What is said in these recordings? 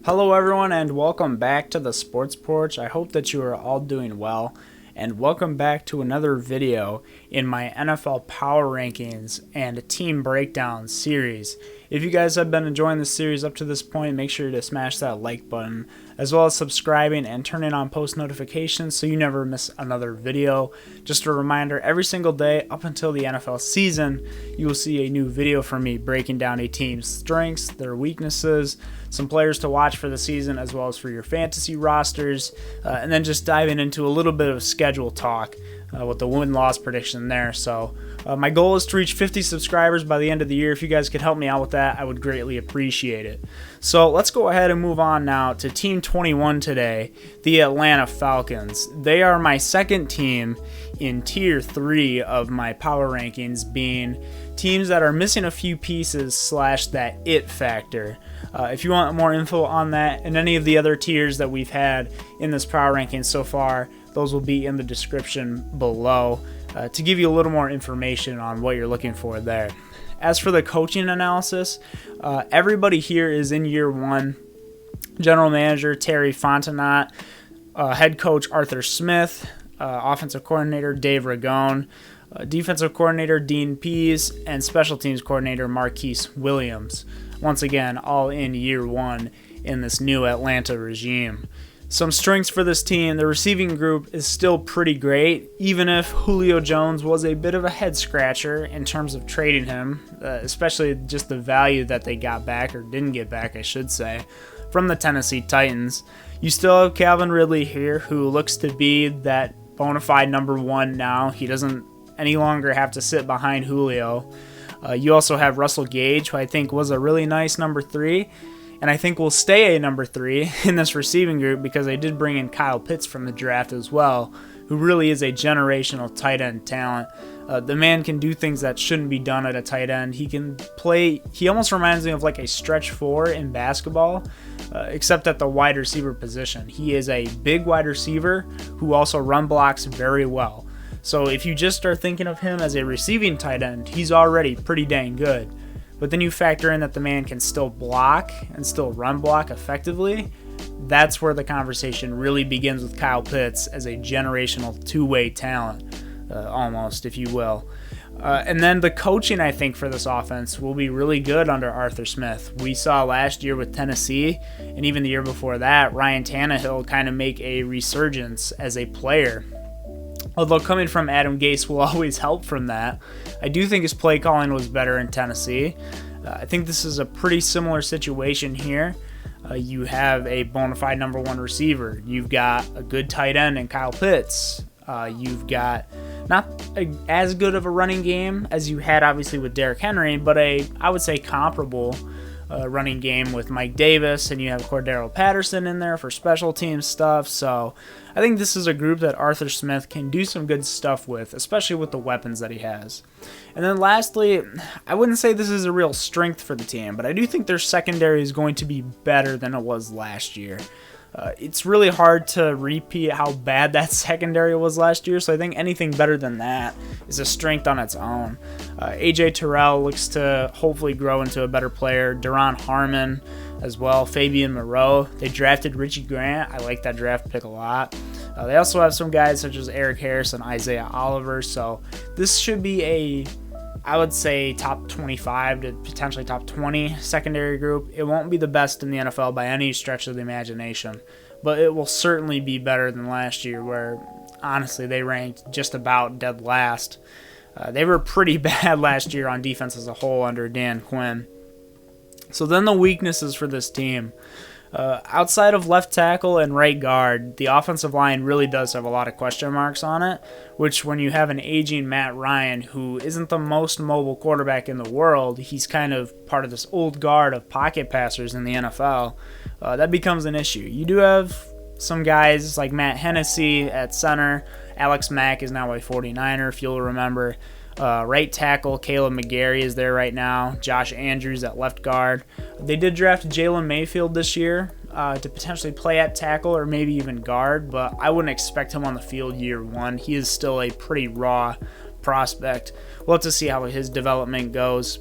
Hello everyone and welcome back to the Sports Porch. I hope that you are all doing well and welcome back to another video in my NFL Power Rankings and Team Breakdown series. If you guys have been enjoying this series up to this point, make sure to smash that like button as well as subscribing and turning on post notifications so you never miss another video. Just a reminder, every single day up until the NFL season, you will see a new video from me breaking down a team's strengths, their weaknesses, some players to watch for the season as well as for your fantasy rosters, and then just diving into a little bit of schedule talk with the win-loss prediction there. So my goal is to reach 50 subscribers by the end of the year. If you guys could help me out with that, I would greatly appreciate it. So let's go ahead and move on now to Team 21 today, the Atlanta Falcons. They are my second team in Tier 3 of my power rankings, being teams that are missing a few pieces / that it factor. If you want more info on that and any of the other tiers that we've had in this power ranking so far, those will be in the description below to give you a little more information on what you're looking for there. As for the coaching analysis, everybody here is in year one. General manager Terry Fontenot, head coach Arthur Smith, offensive coordinator Dave Ragone, defensive coordinator Dean Pease, and special teams coordinator Marquise Williams. Once again, all in year one in this new Atlanta regime. Some strengths for this team: the receiving group is still pretty great, even if Julio Jones was a bit of a head scratcher in terms of trading him, especially just the value that they got back, or didn't get back, I should say, from the Tennessee Titans. You still have Calvin Ridley here, who looks to be that bona fide number one now. He doesn't any longer have to sit behind Julio. You also have Russell Gage, who I think was a really nice number 3, and I think will stay a number 3 in this receiving group because they did bring in Kyle Pitts from the draft as well, who really is a generational tight end talent. The man can do things that shouldn't be done at a tight end. He can play, he almost reminds me of like a stretch 4 in basketball, except at the wide receiver position. He is a big wide receiver who also run blocks very well. So if you just start thinking of him as a receiving tight end, he's already pretty dang good. But then you factor in that the man can still block and still run block effectively. That's where the conversation really begins with Kyle Pitts as a generational two-way talent, almost, if you will. And then the coaching, I think, for this offense will be really good under Arthur Smith. We saw last year with Tennessee, and even the year before that, Ryan Tannehill kind of make a resurgence as a player. Although coming from Adam Gase will always help from that, I do think his play calling was better in Tennessee. I think this is a pretty similar situation here. You have a bona fide number 1 receiver. You've got a good tight end in Kyle Pitts. You've got not as good of a running game as you had obviously with Derrick Henry, but I would say comparable running game with Mike Davis, and you have Cordero Patterson in there for special team stuff. So I think this is a group that Arthur Smith can do some good stuff with, especially with the weapons that he has. And then lastly, I wouldn't say this is a real strength for the team, but I do think their secondary is going to be better than it was last year. It's really hard to repeat how bad that secondary was last year, so I think anything better than that is a strength on its own. A.J. Terrell looks to hopefully grow into a better player. Duron Harmon as well. Fabian Moreau. They drafted Richie Grant. I like that draft pick a lot. They also have some guys such as Eric Harris and Isaiah Oliver, so this should be I would say top 25 to potentially top 20 secondary group. It won't be the best in the NFL by any stretch of the imagination, but it will certainly be better than last year, where honestly they ranked just about dead last. They were pretty bad last year on defense as a whole under Dan Quinn. So then the weaknesses for this team. Outside of left tackle and right guard, the offensive line really does have a lot of question marks on it, which when you have an aging Matt Ryan, who isn't the most mobile quarterback in the world, he's kind of part of this old guard of pocket passers in the NFL, that becomes an issue. You do have some guys like Matt Hennessy at center. Alex Mack is now a 49er, if you'll remember. Right tackle, Caleb McGarry is there right now. Josh Andrews at left guard. They did draft Jalen Mayfield this year to potentially play at tackle or maybe even guard, but I wouldn't expect him on the field year one. He is still a pretty raw prospect. We'll have to see how his development goes.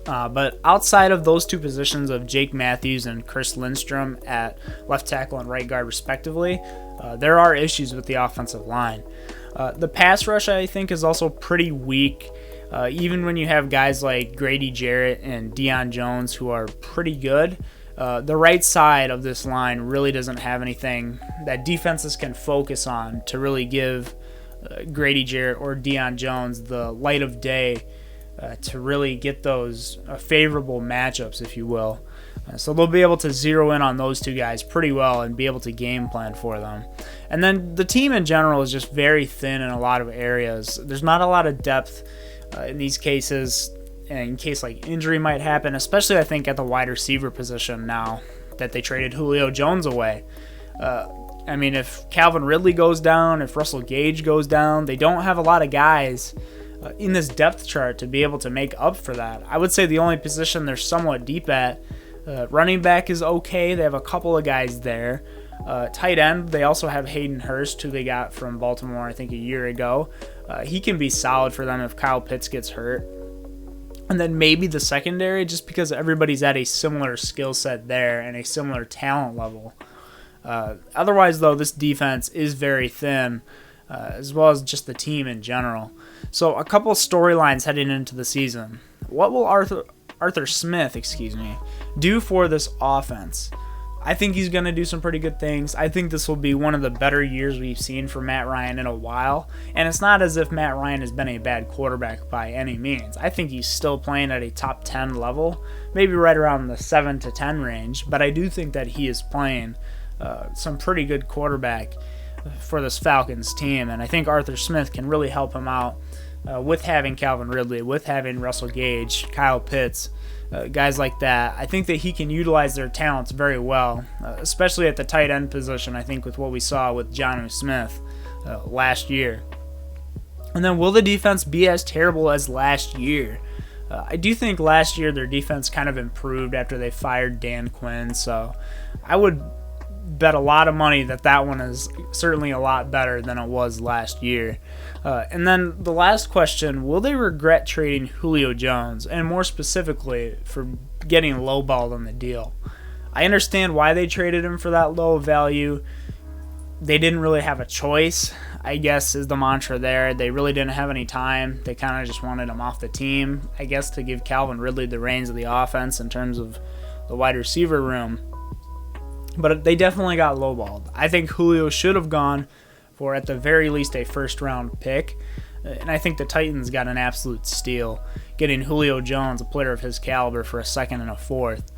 But outside of those two positions of Jake Matthews and Chris Lindstrom at left tackle and right guard respectively, there are issues with the offensive line. The pass rush, I think, is also pretty weak. Even when you have guys like Grady Jarrett and Deion Jones who are pretty good, the right side of this line really doesn't have anything that defenses can focus on to really give Grady Jarrett or Deion Jones the light of day to really get those favorable matchups, if you will. So they'll be able to zero in on those two guys pretty well and be able to game plan for them. And then the team in general is just very thin in a lot of areas. There's not a lot of depth in these cases, in case like injury might happen, especially I think at the wide receiver position now that they traded Julio Jones away. I mean, if Calvin Ridley goes down, if Russell Gage goes down, they don't have a lot of guys in this depth chart to be able to make up for that. I would say the only position they're somewhat deep at, running back is okay. They have a couple of guys there. Tight end, they also have Hayden Hurst, who they got from Baltimore, I think, a year ago. He can be solid for them if Kyle Pitts gets hurt. And then maybe the secondary, just because everybody's at a similar skill set there and a similar talent level. Otherwise, though, this defense is very thin, as well as just the team in general. So a couple storylines heading into the season. What will Arthur Smith, do for this offense? I think he's going to do some pretty good things. I think this will be one of the better years we've seen for Matt Ryan in a while. And it's not as if Matt Ryan has been a bad quarterback by any means. I think he's still playing at a top 10 level, maybe right around the 7 to 10 range. But I do think that he is playing some pretty good quarterback for this Falcons team. And I think Arthur Smith can really help him out with having Calvin Ridley, with having Russell Gage, Kyle Pitts, guys like that. I think that he can utilize their talents very well, especially at the tight end position, I think, with what we saw with Jonnu Smith last year. And then will the defense be as terrible as last year? I do think last year their defense kind of improved after they fired Dan Quinn, so I would bet a lot of money that that one is certainly a lot better than it was last year. And then the last question, will they regret trading Julio Jones, and more specifically for getting lowballed on the deal? I understand why they traded him for that low value. They didn't really have a choice, I guess, is the mantra there. They really didn't have any time. They kind of just wanted him off the team, I guess, to give Calvin Ridley the reins of the offense in terms of the wide receiver room. But they definitely got lowballed. I think Julio should have gone for, at the very least, a first-round pick. And I think the Titans got an absolute steal, getting Julio Jones, a player of his caliber, for a second and a fourth.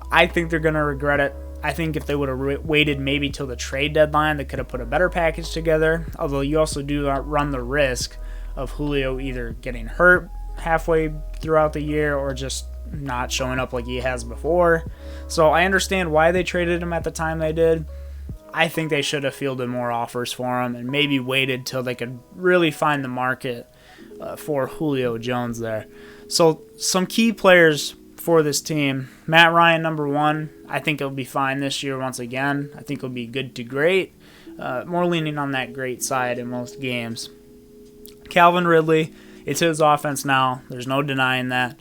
I think they're going to regret it. I think if they would have waited maybe till the trade deadline, they could have put a better package together. Although you also do run the risk of Julio either getting hurt halfway throughout the year or just not showing up like he has before. So I understand why they traded him at the time they did. I think they should have fielded more offers for him and maybe waited till they could really find the market for Julio Jones there. So some key players for this team. Matt Ryan, number one. I think he'll be fine this year once again. I think he'll be good to great. More leaning on that great side in most games. Calvin Ridley, it's his offense now. There's no denying that.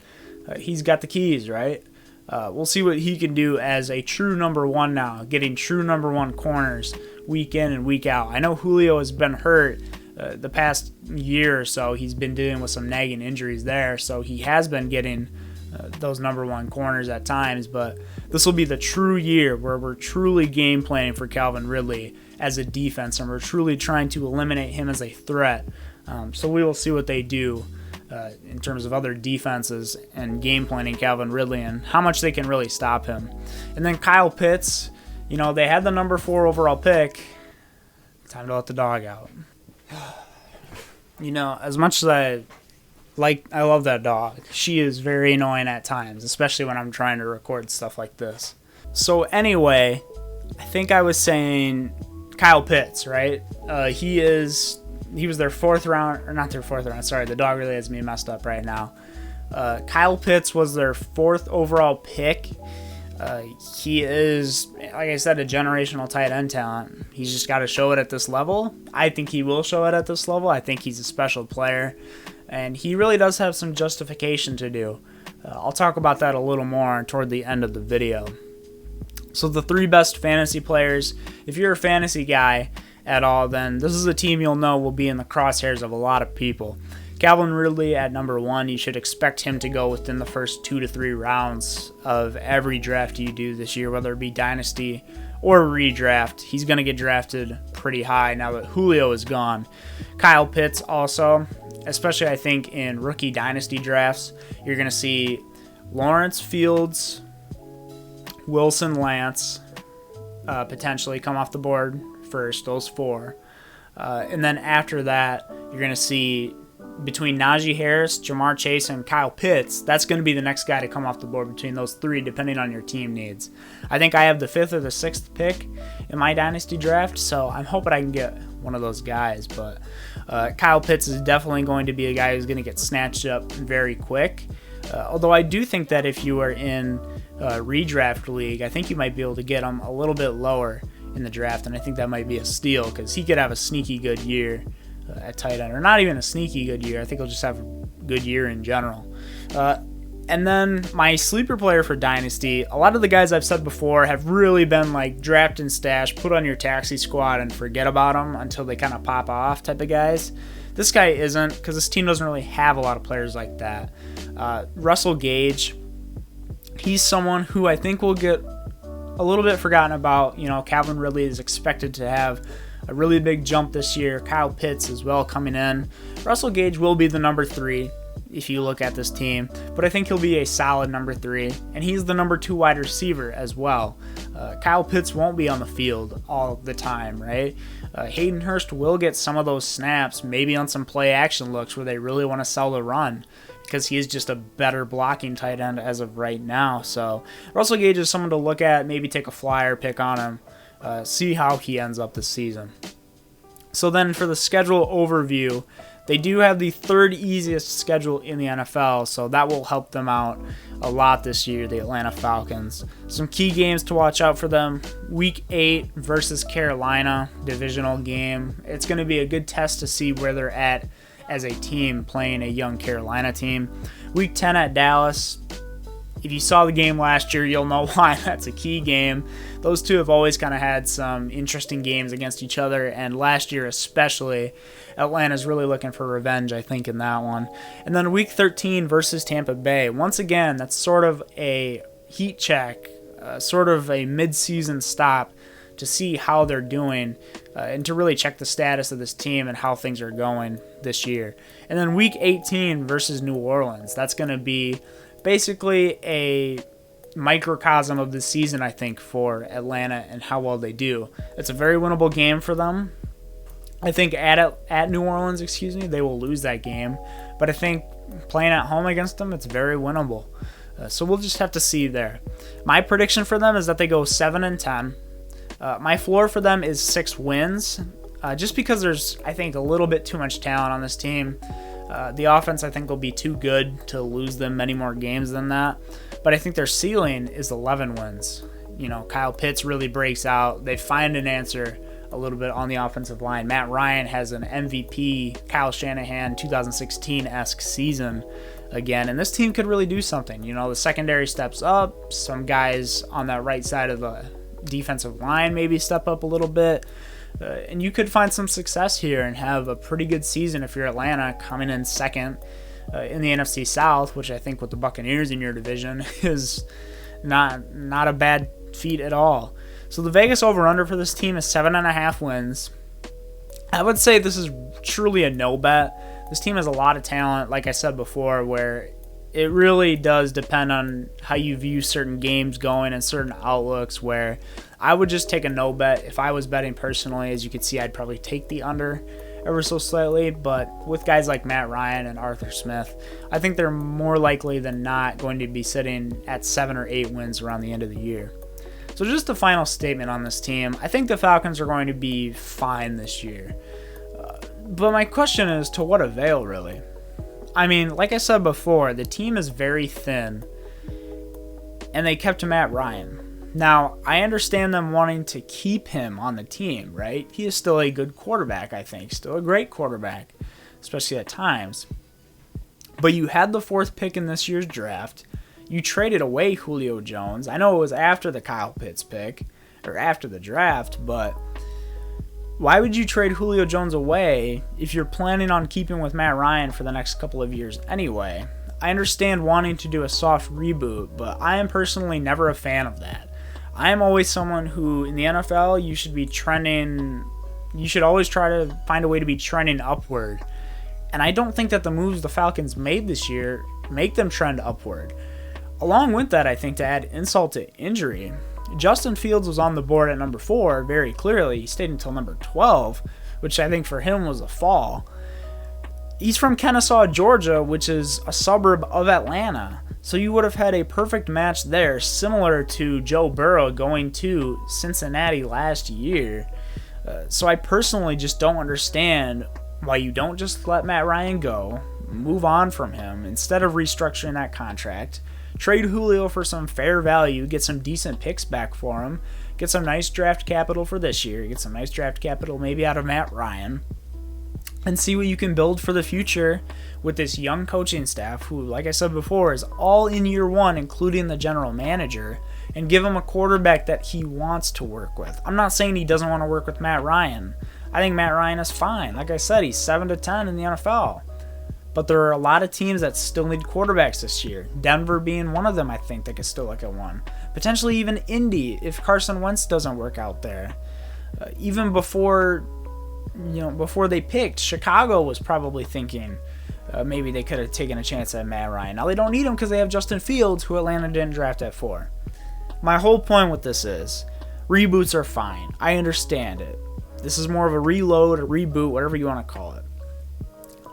He's got the keys, right? We'll see what he can do as a true number one now, getting true number one corners week in and week out. I know Julio has been hurt the past year or so. He's been dealing with some nagging injuries there, so he has been getting those number one corners at times, but this will be the true year where we're truly game planning for Calvin Ridley as a defense, and we're truly trying to eliminate him as a threat. So we will see what they do in terms of other defenses and game planning Calvin Ridley and how much they can really stop him. And then Kyle Pitts, you know, they had the number 4 overall pick. Time to let the dog out. You know, as much as I love that dog, she is very annoying at times, especially when I'm trying to record stuff like this. So anyway, I think I was saying Kyle Pitts, right? He was their fourth round, or not their fourth round, sorry, the dog really has me messed up right now. Kyle Pitts was their 4th overall pick. He is, like I said, a generational tight end talent. He's just got to show it at this level. I think he will show it at this level. I think he's a special player, and he really does have some justification to do. I'll talk about that a little more toward the end of the video. So the 3 best fantasy players, if you're a fantasy guy at all, then this is a team you'll know will be in the crosshairs of a lot of people. Calvin Ridley at number 1, you should expect him to go within the first 2 to 3 rounds of every draft you do this year, whether it be Dynasty or redraft. He's going to get drafted pretty high now that Julio is gone. Kyle Pitts also, especially I think in rookie Dynasty drafts, you're going to see Lawrence, Fields, Wilson, Lance potentially come off the board first, those 4. And then after that, you're going to see between Najee Harris, Jamar Chase, and Kyle Pitts, that's going to be the next guy to come off the board between those 3, depending on your team needs. I think I have the 5th or the 6th pick in my Dynasty draft, so I'm hoping I can get one of those guys. But Kyle Pitts is definitely going to be a guy who's going to get snatched up very quick. Although I do think that if you are in a redraft league, I think you might be able to get him a little bit lower in the draft, and I think that might be a steal because he could have a sneaky good year at tight end, or not even a sneaky good year. I think he'll just have a good year in general. And then my sleeper player for Dynasty, a lot of the guys I've said before have really been like draft and stash, put on your taxi squad and forget about them until they kind of pop off type of guys. This guy isn't, because this team doesn't really have a lot of players like that. Russell Gage, he's someone who I think will get a little bit forgotten about. You know, Calvin Ridley is expected to have a really big jump this year. Kyle Pitts as well coming in. Russell Gage will be the number 3 if you look at this team, but I think he'll be a solid number 3, and he's the number 2 wide receiver as well. Kyle Pitts won't be on the field all the time, right? Hayden Hurst will get some of those snaps, maybe on some play action looks where they really want to sell the run, because he is just a better blocking tight end as of right now. So Russell Gage is someone to look at, maybe take a flyer pick on him, see how he ends up this season. So then for the schedule overview, they do have the 3rd easiest schedule in the NFL, so that will help them out a lot this year, the Atlanta Falcons. Some key games to watch out for them. Week 8 versus Carolina, divisional game. It's going to be a good test to see where they're at as a team playing a young Carolina team. Week 10 at Dallas. If you saw the game last year, you'll know why that's a key game. Those two have always kind of had some interesting games against each other, and last year especially, Atlanta's really looking for revenge, I think, in that one. And then Week 13 versus Tampa Bay. Once again, that's sort of a heat check, sort of a mid-season stop to see how they're doing and to really check the status of this team and how things are going this year. And then Week 18 versus New Orleans. That's going to be basically a microcosm of the season, I think, for Atlanta and how well they do. It's a very winnable game for them. I think at New Orleans, they will lose that game. But I think playing at home against them, it's very winnable. So we'll just have to see there. My prediction for them is that they go 7-10. My floor for them is 6 wins. Just because there's, I think, a little bit too much talent on this team. The offense, I think, will be too good to lose them many more games than that. But I think their ceiling is 11 wins. You know, Kyle Pitts really breaks out. They find an answer a little bit on the offensive line. Matt Ryan has an MVP, Kyle Shanahan 2016-esque season again. And this team could really do something. You know, the secondary steps up. Some guys on that right side of the defensive line maybe step up a little bit. And you could find some success here and have a pretty good season if you're Atlanta, coming in second in the NFC South, which I think with the Buccaneers in your division is not a bad feat at all. So the Vegas over-under for this team is 7.5 wins. I would say this is truly a no bet. This team has a lot of talent, like I said before, where it really does depend on how you view certain games going and certain outlooks, where I would just take a no bet. If I was betting personally, as you can see, I'd probably take the under ever so slightly. But with guys like Matt Ryan and Arthur Smith, I think they're more likely than not going to be sitting at 7 or 8 wins around the end of the year. So just a final statement on this team. I think the Falcons are going to be fine this year. But my question is, to what avail, really? I mean, like I said before, the team is very thin, and they kept Matt Ryan. Now, I understand them wanting to keep him on the team, right? He is still a good quarterback, I think. Still a great quarterback, especially at times. But you had the 4th pick in this year's draft. You traded away Julio Jones. I know it was after the Kyle Pitts pick, or after the draft, but why would you trade Julio Jones away if you're planning on keeping with Matt Ryan for the next couple of years anyway? I understand wanting to do a soft reboot, but I am personally never a fan of that. I am always someone who, in the NFL, you should always try to find a way to be trending upward. And I don't think that the moves the Falcons made this year make them trend upward. Along with that, I think to add insult to injury, Justin Fields was on the board at number 4 very clearly. He stayed until number 12, which I think for him was a fall. He's from Kennesaw, Georgia, which is a suburb of Atlanta. So you would have had a perfect match there, similar to Joe Burrow going to Cincinnati last year. So I personally just don't understand why you don't just let Matt Ryan go, move on from him, instead of restructuring that contract. Trade Julio for some fair value, get some decent picks back for him, get some nice draft capital for this year, get some nice draft capital maybe out of Matt Ryan, and see what you can build for the future with this young coaching staff who, like I said before, is all in year 1, including the general manager, and give him a quarterback that he wants to work with. I'm not saying he doesn't want to work with Matt Ryan. I think Matt Ryan is fine. Like I said, he's 7-10 in the NFL. But there are a lot of teams that still need quarterbacks this year. Denver being one of them, I think, that could still look at one. Potentially even Indy if Carson Wentz doesn't work out there. Even before they picked, Chicago was probably thinking maybe they could have taken a chance at Matt Ryan. Now they don't need him because they have Justin Fields, who Atlanta didn't draft at 4. My whole point with this is reboots are fine. I understand it. This is more of a reload, a reboot, whatever you want to call it.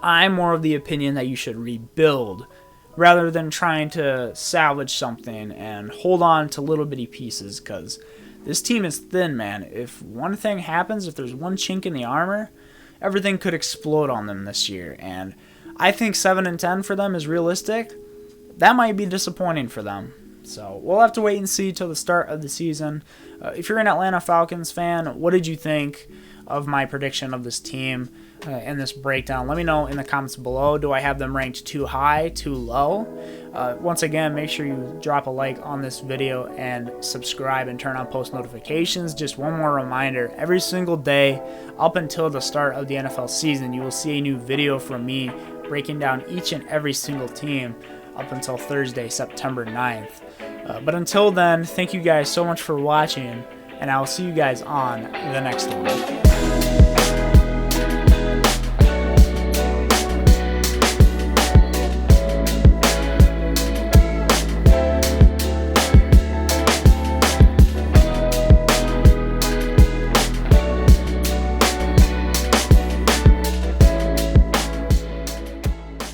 I'm more of the opinion that you should rebuild rather than trying to salvage something and hold on to little bitty pieces, because this team is thin, man. If one thing happens, if there's one chink in the armor, everything could explode on them this year. And I think 7-10 for them is realistic. That might be disappointing for them. So we'll have to wait and see till the start of the season. If you're an Atlanta Falcons fan, what did you think of my prediction of this team and this breakdown? Let me know in the comments below. Do I have them ranked too high, too low? Once again, make sure you drop a like on this video and subscribe and turn on post notifications. Just one more reminder, every single day up until the start of the NFL season, you will see a new video from me breaking down each and every single team up until Thursday, September 9th. But until then, thank you guys so much for watching, and I'll see you guys on the next one.